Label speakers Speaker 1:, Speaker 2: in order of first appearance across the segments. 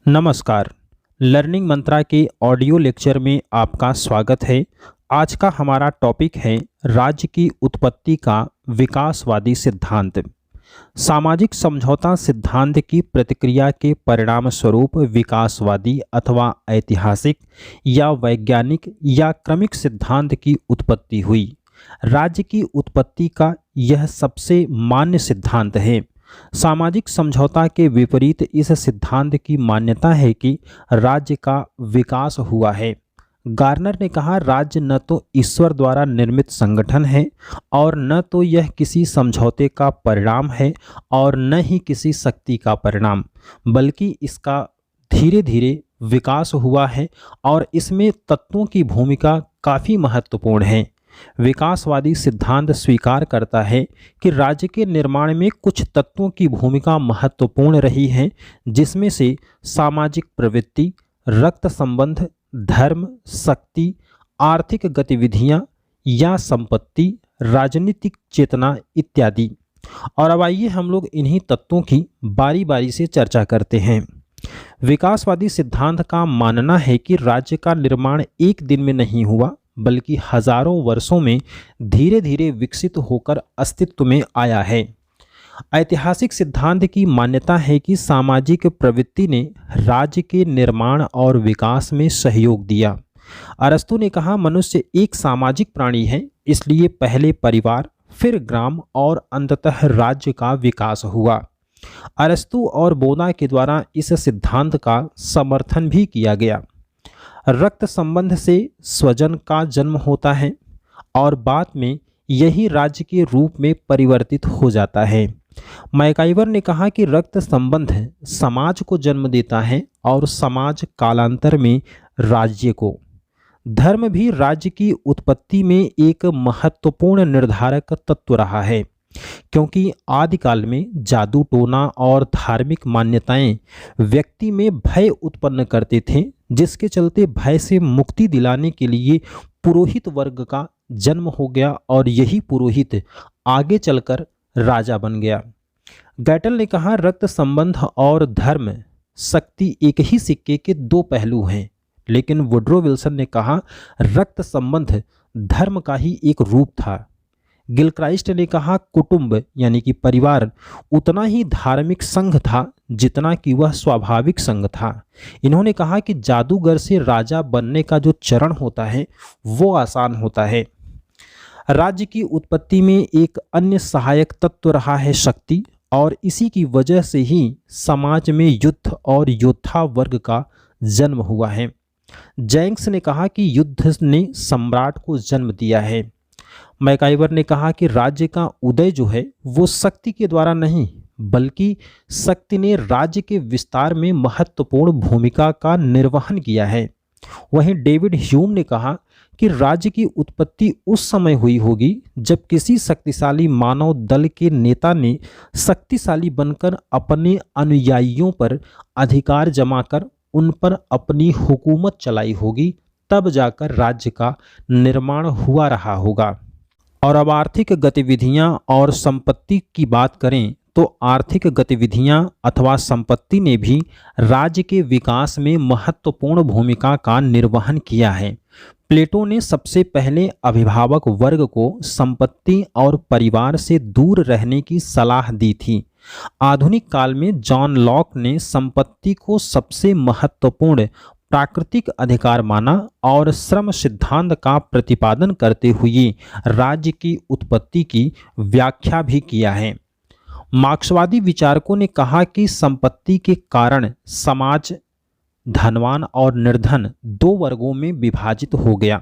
Speaker 1: नमस्कार। लर्निंग मंत्रा के audio lecture में आपका स्वागत है। आज का हमारा टॉपिक है राज्य की उत्पत्ति का विकासवादी सिद्धांत। सामाजिक समझौता सिद्धांत की प्रतिक्रिया के परिणाम स्वरूप विकासवादी अथवा ऐतिहासिक या वैज्ञानिक या क्रमिक सिद्धांत की उत्पत्ति हुई। राज्य की उत्पत्ति का यह सबसे मान्य सिद्धांत है। सामाजिक समझौता के विपरीत इस सिद्धांत की मान्यता है कि राज्य का विकास हुआ है। गार्नर ने कहा, राज्य न तो ईश्वर द्वारा निर्मित संगठन है और न तो यह किसी समझौते का परिणाम है और न ही किसी शक्ति का परिणाम, बल्कि इसका धीरे धीरे विकास हुआ है और इसमें तत्वों की भूमिका काफ़ी महत्वपूर्ण है। विकासवादी सिद्धांत स्वीकार करता है कि राज्य के निर्माण में कुछ तत्वों की भूमिका महत्वपूर्ण रही है, जिसमें से सामाजिक प्रवृत्ति, रक्त संबंध, धर्म, शक्ति, आर्थिक गतिविधियां या संपत्ति, राजनीतिक चेतना इत्यादि। और अब आइए हम लोग इन्हीं तत्वों की बारी बारी से चर्चा करते हैं। विकासवादी सिद्धांत का मानना है कि राज्य का निर्माण एक दिन में नहीं हुआ, बल्कि हजारों वर्षों में धीरे धीरे विकसित होकर अस्तित्व में आया है। ऐतिहासिक सिद्धांत की मान्यता है कि सामाजिक प्रवृत्ति ने राज्य के निर्माण और विकास में सहयोग दिया। अरस्तु ने कहा, मनुष्य एक सामाजिक प्राणी है, इसलिए पहले परिवार, फिर ग्राम और अंततः राज्य का विकास हुआ। अरस्तु और बोना के द्वारा इस सिद्धांत का समर्थन भी किया गया। रक्त संबंध से स्वजन का जन्म होता है और बाद में यही राज्य के रूप में परिवर्तित हो जाता है। मैकाइवर ने कहा कि रक्त संबंध समाज को जन्म देता है और समाज कालांतर में राज्य को। धर्म भी राज्य की उत्पत्ति में एक महत्वपूर्ण निर्धारक तत्व रहा है, क्योंकि आदिकाल में जादू टोना और धार्मिक मान्यताएं व्यक्ति में भय उत्पन्न करते थे, जिसके चलते भय से मुक्ति दिलाने के लिए पुरोहित वर्ग का जन्म हो गया और यही पुरोहित आगे चलकर राजा बन गया। गैटल ने कहा, रक्त संबंध और धर्म शक्ति एक ही सिक्के के दो पहलू हैं, लेकिन वुड्रो विल्सन ने कहा, रक्त संबंध धर्म का ही एक रूप था। गिलक्राइस्ट ने कहा, कुटुंब यानी कि परिवार उतना ही धार्मिक संघ था जितना कि वह स्वाभाविक संघ था। इन्होंने कहा कि जादूगर से राजा बनने का जो चरण होता है वो आसान होता है। राज्य की उत्पत्ति में एक अन्य सहायक तत्व रहा है शक्ति, और इसी की वजह से ही समाज में युद्ध और योद्धा वर्ग का जन्म हुआ है। जेंक्स ने कहा कि युद्ध ने सम्राट को जन्म दिया है। मैकाइवर ने कहा कि राज्य का उदय जो है वो शक्ति के द्वारा नहीं, बल्कि शक्ति ने राज्य के विस्तार में महत्वपूर्ण भूमिका का निर्वहन किया है। वहीं डेविड ह्यूम ने कहा कि राज्य की उत्पत्ति उस समय हुई होगी जब किसी शक्तिशाली मानव दल के नेता ने शक्तिशाली बनकर अपने अनुयायियों पर अधिकार जमाकर उन पर अपनी हुकूमत चलाई होगी, तब जाकर राज्य का निर्माण हुआ रहा होगा। और अब आर्थिक गतिविधियां और संपत्ति की बात करें तो आर्थिक गतिविधियां अथवा संपत्ति ने भी राज्य के विकास में महत्वपूर्ण भूमिका का निर्वहन किया है। प्लेटो ने सबसे पहले अभिभावक वर्ग को संपत्ति और परिवार से दूर रहने की सलाह दी थी। आधुनिक काल में जॉन लॉक ने संपत्ति को सबसे महत्वपूर्ण प्राकृतिक अधिकार माना और श्रम सिद्धांत का प्रतिपादन करते हुए राज्य की उत्पत्ति की व्याख्या भी किया है। मार्क्सवादी विचारकों ने कहा कि संपत्ति के कारण समाज धनवान और निर्धन दो वर्गों में विभाजित हो गया।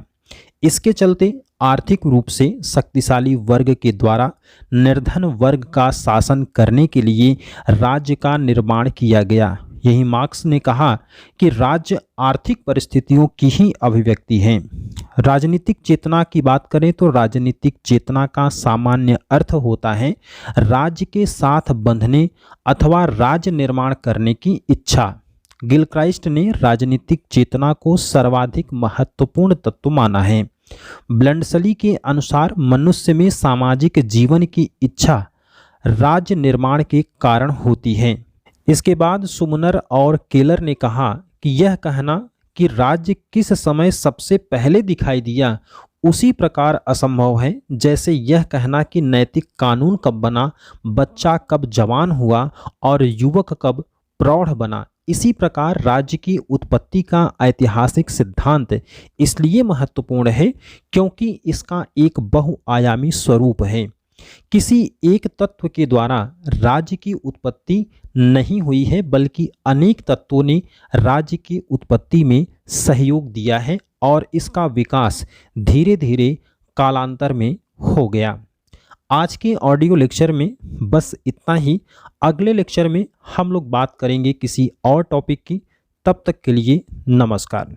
Speaker 1: इसके चलते आर्थिक रूप से शक्तिशाली वर्ग के द्वारा निर्धन वर्ग का शासन करने के लिए राज्य का निर्माण किया गया। यही मार्क्स ने कहा कि राज्य आर्थिक परिस्थितियों की ही अभिव्यक्ति है। राजनीतिक चेतना की बात करें तो राजनीतिक चेतना का सामान्य अर्थ होता है राज्य के साथ बंधने अथवा राज्य निर्माण करने की इच्छा। गिलक्राइस्ट ने राजनीतिक चेतना को सर्वाधिक महत्वपूर्ण तत्व माना है। ब्लंडसली के अनुसार मनुष्य में सामाजिक जीवन की इच्छा राज्य निर्माण के कारण होती है। इसके बाद सुमनर और केलर ने कहा कि यह कहना कि राज्य किस समय सबसे पहले दिखाई दिया उसी प्रकार असंभव है जैसे यह कहना कि नैतिक कानून कब बना, बच्चा कब जवान हुआ और युवक कब प्रौढ़ बना। इसी प्रकार राज्य की उत्पत्ति का ऐतिहासिक सिद्धांत इसलिए महत्वपूर्ण है क्योंकि इसका एक बहुआयामी स्वरूप है। किसी एक तत्व के द्वारा राज्य की उत्पत्ति नहीं हुई है बल्कि अनेक तत्वों ने राज्य की उत्पत्ति में सहयोग दिया है और इसका विकास धीरे धीरे कालांतर में हो गया। आज के ऑडियो लेक्चर में बस इतना ही। अगले लेक्चर में हम लोग बात करेंगे किसी और टॉपिक की। तब तक के लिए नमस्कार।